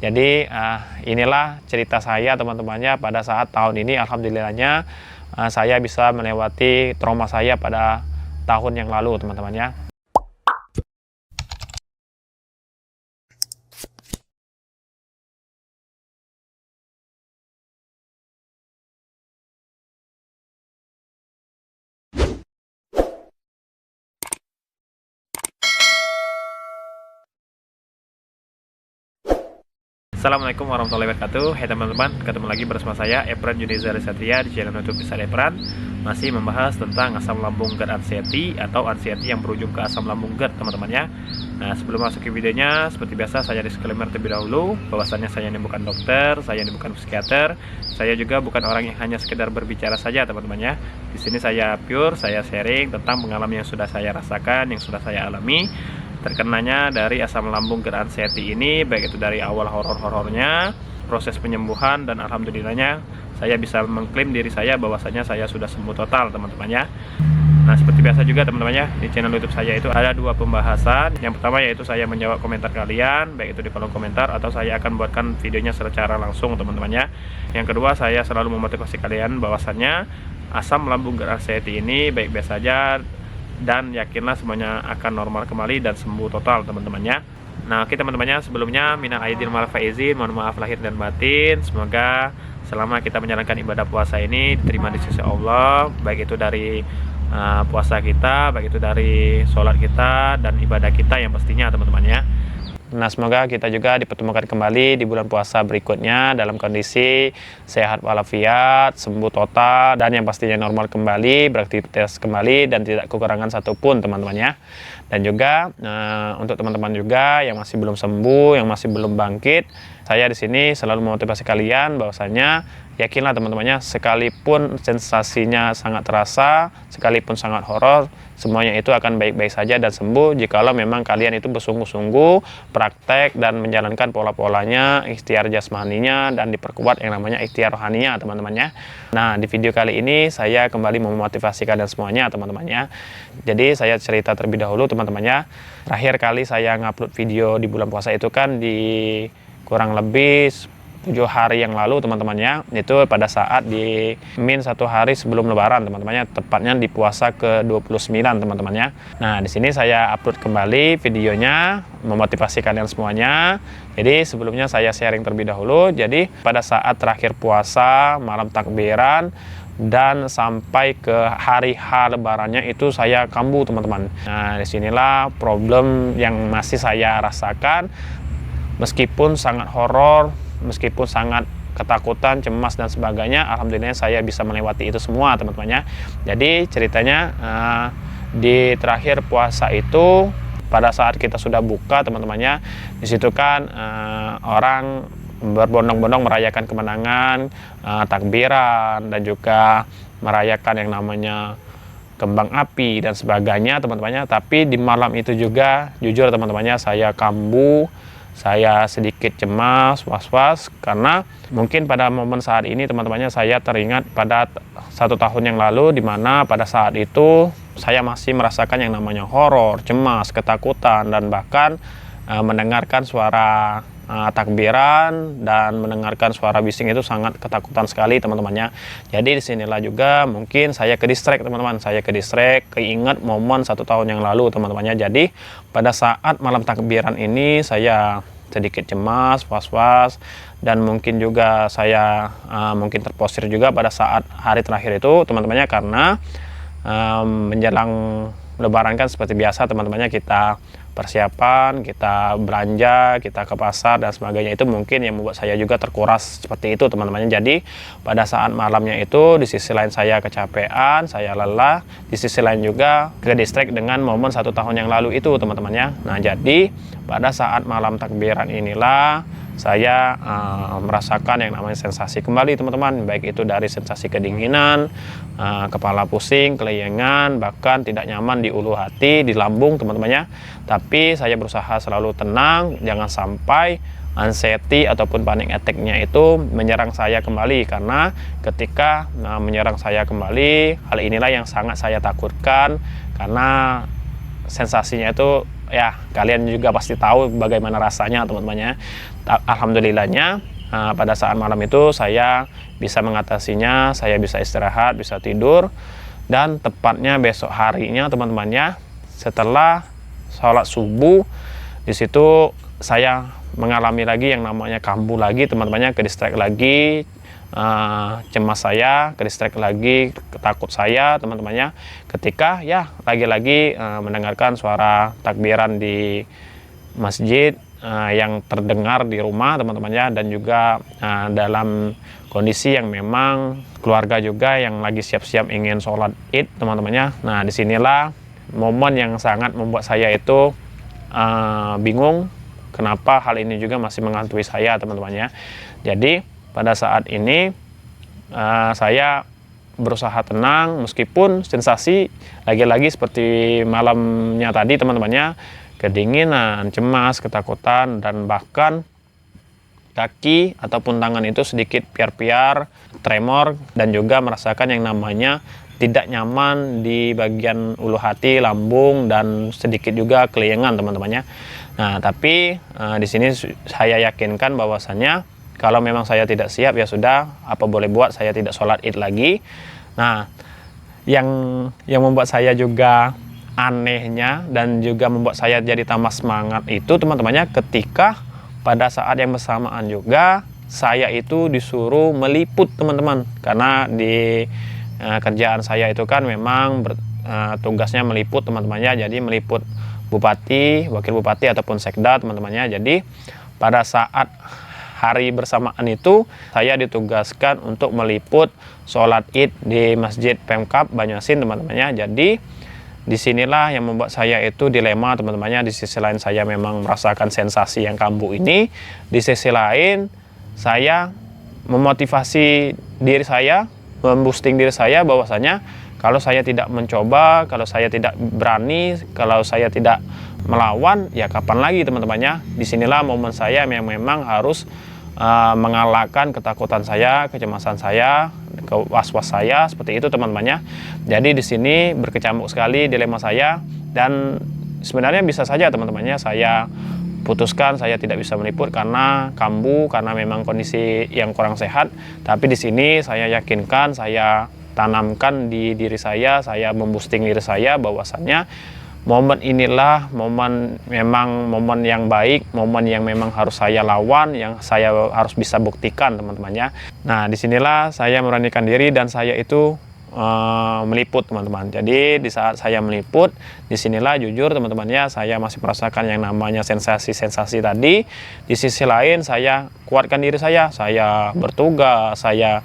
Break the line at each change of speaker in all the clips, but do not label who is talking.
Jadi inilah cerita saya teman-temannya pada saat tahun ini. Alhamdulillahnya saya bisa melewati trauma saya pada tahun yang lalu teman-temannya. Assalamualaikum warahmatullahi wabarakatuh. Hai teman-teman, ketemu lagi bersama saya Epran Yuniza Satria di channel YouTube Besar Epran. Masih membahas tentang asam lambung GERD anxiety atau anxiety yang berujung ke asam lambung GERD teman-temannya. Nah, sebelum masuk ke videonya, seperti biasa saya disclaimer terlebih dahulu bahwasannya saya ini bukan dokter, saya ini bukan psikiater, saya juga bukan orang yang hanya sekedar berbicara saja teman-temannya. Di sini saya pure, saya sharing tentang pengalaman yang sudah saya rasakan, yang sudah saya alami terkenanya dari asam lambung GERD anxiety ini, baik itu dari awal horor-horornya, proses penyembuhan, dan alhamdulillahnya saya bisa mengklaim diri saya bahwasanya saya sudah sembuh total teman-temannya. Nah, seperti biasa juga teman-temannya, di channel YouTube saya itu ada dua pembahasan. Yang pertama yaitu saya menjawab komentar kalian, baik itu di kolom komentar atau saya akan buatkan videonya secara langsung teman-temannya. Yang kedua, saya selalu memotivasi kalian bahwasannya asam lambung GERD anxiety ini baik-baik saja dan yakinlah semuanya akan normal kembali dan sembuh total teman-temannya. Nah, oke teman-temannya, sebelumnya minal aidin wal faizin, mohon maaf lahir dan batin. Semoga selama kita menjalankan ibadah puasa ini diterima di sisi Allah, baik itu dari puasa kita, baik itu dari sholat kita dan ibadah kita yang pastinya teman-temannya. Nah, semoga kita juga dipertemukan kembali di bulan puasa berikutnya dalam kondisi sehat walafiat, sembuh total, dan yang pastinya normal kembali, beraktivitas kembali, dan tidak kekurangan satupun teman-temannya. Dan juga untuk teman-teman juga yang masih belum sembuh, yang masih belum bangkit, saya di sini selalu memotivasi kalian bahwasanya yakinlah teman-temannya, sekalipun sensasinya sangat terasa, sekalipun sangat horor, semuanya itu akan baik-baik saja dan sembuh jikalau memang kalian itu bersungguh-sungguh praktek dan menjalankan pola-polanya, ikhtiar jasmaninya, dan diperkuat yang namanya ikhtiar rohaninya teman-temannya. Nah, di video kali ini saya kembali memotivasi kalian semuanya teman-temannya. Jadi saya cerita terlebih dahulu teman-temannya. Terakhir kali saya ngupload video di bulan puasa itu kan di kurang lebih 7 hari yang lalu teman-temannya, itu pada saat di min 1 hari sebelum lebaran teman-temannya, tepatnya di puasa ke-29 teman-temannya. Nah, di sini saya upload kembali videonya memotivasi kalian semuanya. Jadi sebelumnya saya sharing terlebih dahulu. Jadi pada saat terakhir puasa, malam takbiran dan sampai ke hari H lebarannya itu saya kambuh teman-teman. Nah, disinilah problem yang masih saya rasakan. Meskipun sangat horor, meskipun sangat ketakutan, cemas dan sebagainya, alhamdulillah saya bisa melewati itu semua teman-temannya. Jadi ceritanya di terakhir puasa itu pada saat kita sudah buka teman-temannya, di situ kan orang berbondong-bondong merayakan kemenangan, takbiran, dan juga merayakan yang namanya kembang api dan sebagainya teman-temannya. Tapi di malam itu juga jujur teman-temannya saya kambuh, saya sedikit cemas, was-was, karena mungkin pada momen saat ini teman-temannya saya teringat pada 1 tahun yang lalu, di mana pada saat itu saya masih merasakan yang namanya horor, cemas, ketakutan, dan bahkan mendengarkan suara takbiran dan mendengarkan suara bising itu sangat ketakutan sekali teman-temannya. Jadi disinilah juga mungkin saya ke distract teman-teman, saya ke distract, keinget momen 1 tahun yang lalu teman-temannya. Jadi pada saat malam takbiran ini saya sedikit cemas, was-was, dan mungkin juga saya mungkin terposir juga pada saat hari terakhir itu teman-temannya, karena menjelang lebaran kan seperti biasa teman-temannya, kita persiapan, kita belanja, kita ke pasar dan sebagainya, itu mungkin yang membuat saya juga terkuras seperti itu teman-temannya. Jadi pada saat malamnya itu di sisi lain saya kecapean, saya lelah, di sisi lain juga ke distract dengan momen 1 tahun yang lalu itu teman-temannya. Nah, jadi pada saat malam takbiran inilah saya merasakan yang namanya sensasi kembali teman-teman, baik itu dari sensasi kedinginan, kepala pusing, kelayangan, bahkan tidak nyaman di ulu hati, di lambung teman-temannya. Tapi saya berusaha selalu tenang, jangan sampai anxiety ataupun panic attack-nya itu menyerang saya kembali, karena ketika menyerang saya kembali, hal inilah yang sangat saya takutkan, karena sensasinya itu
ya kalian juga pasti tahu bagaimana rasanya teman-temannya. Alhamdulillahnya pada saat malam itu saya bisa mengatasinya, saya bisa istirahat, bisa tidur, dan tepatnya besok harinya teman-temannya setelah sholat subuh di situ saya mengalami lagi yang namanya kambuh lagi teman-temannya, ke distract lagi, cemas saya, ke distract lagi, ketakut saya teman-temannya, ketika ya lagi-lagi mendengarkan suara takbiran di masjid yang terdengar di rumah teman-temannya, dan juga dalam kondisi yang memang keluarga juga yang lagi siap-siap ingin sholat id teman-temannya. Nah disinilah momen yang sangat membuat saya itu bingung kenapa hal ini juga masih menghantui saya teman-temannya. Jadi pada saat ini saya berusaha tenang meskipun sensasi lagi-lagi seperti malamnya tadi teman-temannya, kedinginan, cemas, ketakutan, dan bahkan kaki ataupun tangan itu sedikit piar-piar, tremor, dan juga merasakan yang namanya tidak nyaman di bagian ulu hati, lambung, dan sedikit juga keliengan teman-temannya. Nah, tapi di sini saya yakinkan bahwasannya kalau memang saya tidak siap ya sudah, apa boleh buat, saya tidak sholat id lagi. Nah, yang membuat saya juga anehnya dan juga membuat saya jadi tambah semangat itu teman-temannya, ketika pada saat yang bersamaan juga saya itu disuruh meliput teman-teman, karena di kerjaan saya itu kan memang tugasnya meliput teman-temannya, jadi meliput bupati, wakil bupati ataupun sekda teman-temannya. Jadi pada saat hari bersamaan itu saya ditugaskan untuk meliput sholat id di Masjid Pemkab Banyuasin teman-temannya. Jadi disinilah yang membuat saya itu dilema teman-temannya. Di sisi lain saya memang merasakan sensasi yang kambuh ini, di sisi lain saya memotivasi diri saya, memboosting diri saya bahwasanya kalau saya tidak mencoba, kalau saya tidak berani, kalau saya tidak melawan, ya kapan lagi teman-temannya. Disinilah momen saya yang memang harus mengalahkan ketakutan saya, kecemasan saya, was-was saya, seperti itu teman-temannya. Jadi di sini berkecamuk sekali dilema saya, dan sebenarnya bisa saja teman-temannya saya putuskan saya tidak bisa meliput karena kambuh, karena memang kondisi yang kurang sehat. Tapi di sini saya yakinkan, saya tanamkan di diri saya memboosting diri saya bahwasannya momen inilah momen yang baik, momen yang memang harus saya lawan, yang saya harus bisa buktikan teman-temannya. Nah disinilah saya meranikan diri dan saya itu meliput teman-teman. Jadi di saat saya meliput, disinilah jujur teman-temannya saya masih merasakan yang namanya sensasi-sensasi tadi. Di sisi lain saya kuatkan diri saya bertugas, saya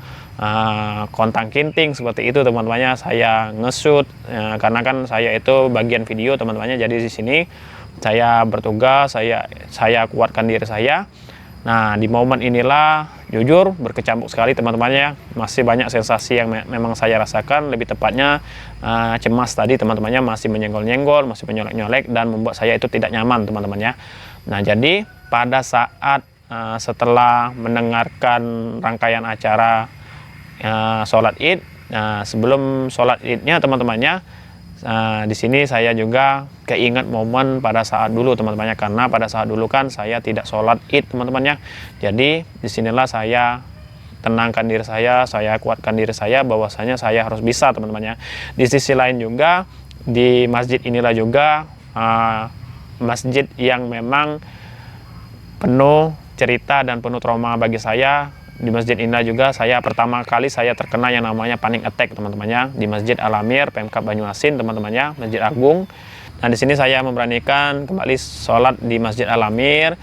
kontang kinting seperti itu teman-temannya, saya nge-shoot karena kan saya itu bagian video teman-temannya. Jadi di sini saya bertugas, saya kuatkan diri saya. Nah di momen inilah jujur berkecamuk sekali teman-temannya, masih banyak sensasi yang memang saya rasakan, lebih tepatnya cemas tadi teman-temannya, masih menyenggol-nyenggol, masih menyolek-nyolek, dan membuat saya itu tidak nyaman teman-temannya. Nah jadi pada saat setelah mendengarkan rangkaian acara sholat id, sebelum sholat idnya teman-temannya, di sini saya juga keingat momen pada saat dulu teman-temannya, karena pada saat dulu kan saya tidak sholat id teman-temannya. Jadi disinilah saya tenangkan diri saya kuatkan diri saya bahwasanya saya harus bisa teman-temannya. Di sisi lain juga di masjid inilah juga masjid yang memang penuh cerita dan penuh trauma bagi saya. Di masjid inilah juga saya pertama kali saya terkena yang namanya panic attack teman-temannya, di Masjid Al-Amir Pemkab Banyuasin teman-temannya, Masjid Agung. Nah di sini saya memberanikan kembali sholat di Masjid Al-Amir,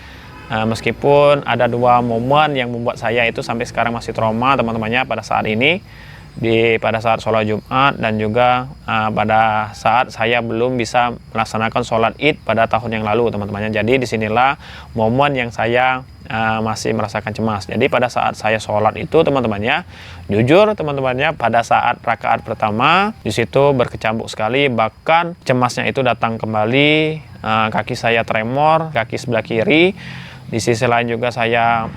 meskipun ada dua momen yang membuat saya itu sampai sekarang masih trauma teman-temannya pada saat ini. Pada saat sholat Jumat, dan juga pada saat saya belum bisa melaksanakan sholat id pada tahun yang lalu teman-temannya. Jadi disinilah momen yang saya masih merasakan cemas. Jadi pada saat saya sholat itu teman-temannya, jujur teman-temannya, pada saat rakaat pertama disitu berkecamuk sekali, bahkan cemasnya itu datang kembali, kaki saya tremor, kaki sebelah kiri. Di sisi lain juga saya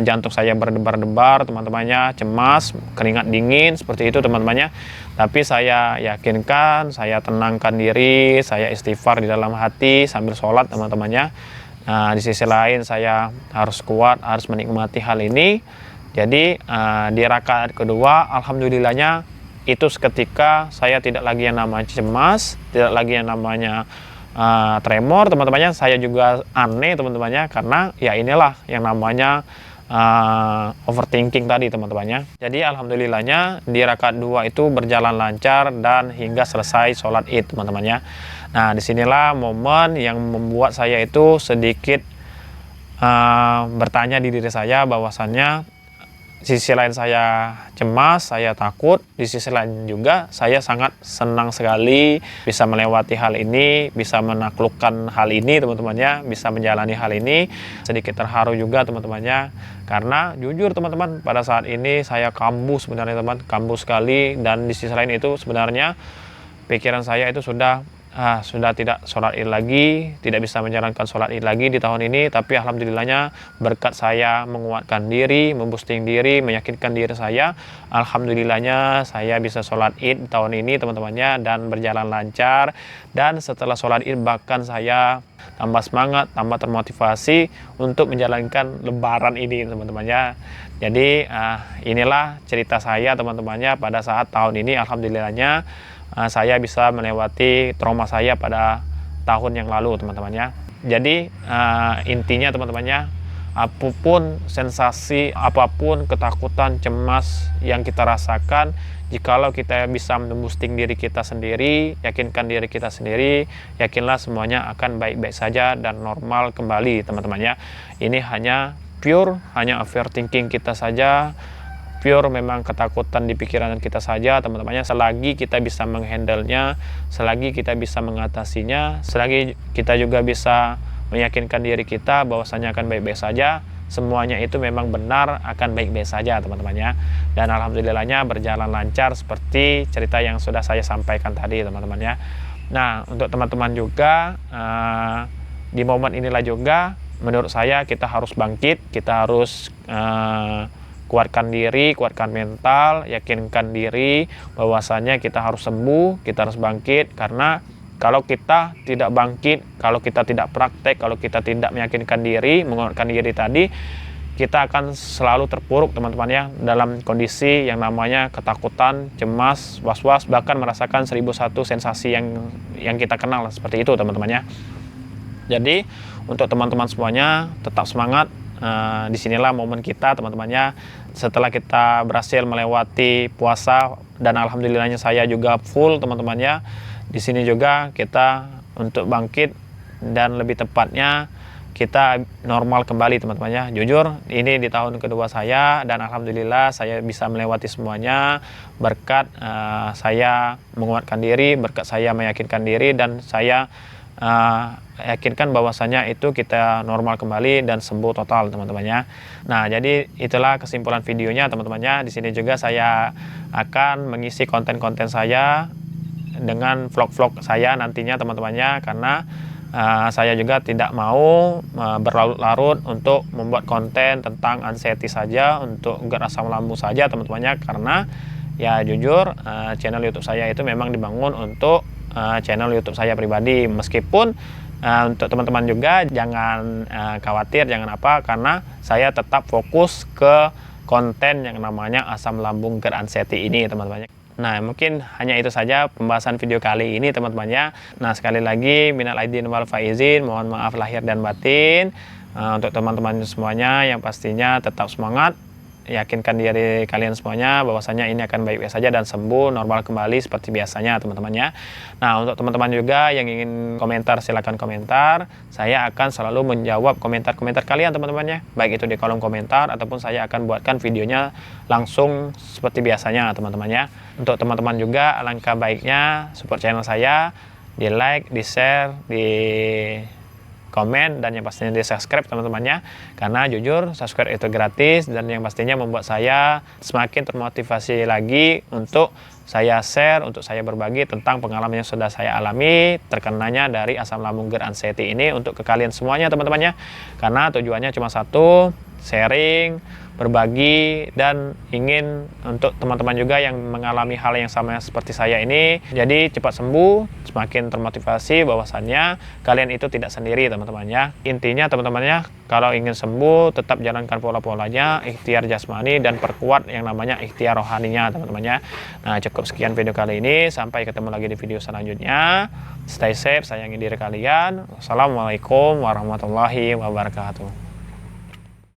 jantung saya berdebar-debar teman-temannya, cemas, keringat dingin seperti itu teman-temannya. Tapi saya yakinkan, saya tenangkan diri, saya istighfar di dalam hati sambil sholat teman-temannya. Di sisi lain saya harus kuat, harus menikmati hal ini. Jadi di rakaat kedua alhamdulillahnya itu seketika saya tidak lagi yang namanya cemas, tidak lagi yang namanya tremor teman-temannya. Saya juga aneh teman-temannya, karena ya inilah yang namanya overthinking tadi teman-temannya. Jadi alhamdulillahnya di rakaat 2 itu berjalan lancar dan hingga selesai sholat id teman-temannya. Nah disinilah momen yang membuat saya itu sedikit bertanya di diri saya, bahwasannya di sisi lain saya cemas, saya takut, di sisi lain juga saya sangat senang sekali bisa melewati hal ini, bisa menaklukkan hal ini teman-temannya, bisa menjalani hal ini. Sedikit terharu juga teman-temannya, karena jujur teman-teman pada saat ini saya kambuh sebenarnya teman, kambuh sekali. Dan di sisi lain itu sebenarnya pikiran saya itu sudah tidak sholat id lagi, tidak bisa menjalankan sholat id lagi di tahun ini. Tapi alhamdulillahnya berkat saya menguatkan diri, memboosting diri, meyakinkan diri saya, alhamdulillahnya saya bisa sholat id di tahun ini teman-temannya, dan berjalan lancar. Dan setelah sholat id bahkan saya tambah semangat, tambah termotivasi untuk menjalankan lebaran ini teman-temannya. Jadi inilah cerita saya teman-temannya pada saat tahun ini. Alhamdulillahnya saya bisa melewati trauma saya pada tahun yang lalu teman-temannya. Jadi intinya teman-temannya, apapun sensasi, apapun ketakutan, cemas yang kita rasakan, jikalau kita bisa memboosting diri kita sendiri, yakinkan diri kita sendiri, yakinlah semuanya akan baik-baik saja dan normal kembali teman-temannya. Ini hanya hanya overthinking kita saja, pure memang ketakutan di pikiran kita saja teman-temannya. Selagi kita bisa menghandle-nya, selagi kita bisa mengatasinya, selagi kita juga bisa meyakinkan diri kita bahwasanya akan baik-baik saja, semuanya itu memang benar akan baik-baik saja teman-temannya. Dan alhamdulillahnya berjalan lancar seperti cerita yang sudah saya sampaikan tadi teman-temannya. Nah untuk teman-teman juga di momen inilah juga menurut saya kita harus bangkit, kita harus kuatkan diri, kuatkan mental, yakinkan diri bahwasanya kita harus sembuh, kita harus bangkit. Karena kalau kita tidak bangkit, kalau kita tidak praktek, kalau kita tidak meyakinkan diri, menguatkan diri tadi, kita akan selalu terpuruk teman-teman ya, dalam kondisi yang namanya ketakutan, cemas, was-was, bahkan merasakan 1001 sensasi yang kita kenal seperti itu teman-teman ya. Jadi untuk teman-teman semuanya tetap semangat. Disinilah momen kita teman-temannya, setelah kita berhasil melewati puasa dan alhamdulillahnya saya juga full teman-temannya. Di sini juga kita untuk bangkit dan lebih tepatnya kita normal kembali teman-temannya. Jujur ini di tahun kedua saya dan alhamdulillah saya bisa melewati semuanya berkat saya menguatkan diri, berkat saya meyakinkan diri, dan saya yakinkan bahwasanya itu kita normal kembali dan sembuh total teman-temannya. Nah jadi itulah kesimpulan videonya teman-temannya. Di sini juga saya akan mengisi konten-konten saya dengan vlog-vlog saya nantinya teman-temannya, karena saya juga tidak mau berlarut-larut untuk membuat konten tentang anxiety saja, untuk GERD asam lambung saja teman-temannya, karena ya jujur channel YouTube saya itu memang dibangun untuk channel YouTube saya pribadi. Meskipun untuk teman-teman juga jangan khawatir, jangan apa, karena saya tetap fokus ke konten yang namanya asam lambung GERD anxiety ini teman-teman. Nah mungkin hanya itu saja pembahasan video kali ini teman-temannya. Nah sekali lagi minal aidin wal faizin, mohon maaf lahir dan batin. Untuk teman-teman semuanya yang pastinya tetap semangat, yakinkan diri kalian semuanya bahwasanya ini akan baik-baik saja dan sembuh normal kembali seperti biasanya teman-temannya. Nah untuk teman-teman juga yang ingin komentar silahkan komentar, saya akan selalu menjawab komentar-komentar kalian teman-temannya, baik itu di kolom komentar ataupun saya akan buatkan videonya langsung seperti biasanya teman-temannya. Untuk teman-teman juga alangkah baiknya support channel saya, di like, di share, di komen, dan yang pastinya di subscribe teman-temannya, karena jujur subscribe itu gratis dan yang pastinya membuat saya semakin termotivasi lagi untuk saya share, untuk saya berbagi tentang pengalaman yang sudah saya alami terkenanya dari asam lambung GERD anxiety ini untuk ke kalian semuanya teman-temannya. Karena tujuannya cuma satu, sharing, berbagi, dan ingin untuk teman-teman juga yang mengalami hal yang sama seperti saya ini jadi cepat sembuh, semakin termotivasi bahwasannya kalian itu tidak sendiri teman-teman ya. Intinya teman-temannya, kalau ingin sembuh tetap jalankan pola-polanya, ikhtiar jasmani dan perkuat yang namanya ikhtiar rohaninya teman-teman ya. Nah, cukup sekian video kali ini, sampai ketemu lagi di video selanjutnya. Stay safe, sayangi diri kalian. Wassalamualaikum warahmatullahi wabarakatuh.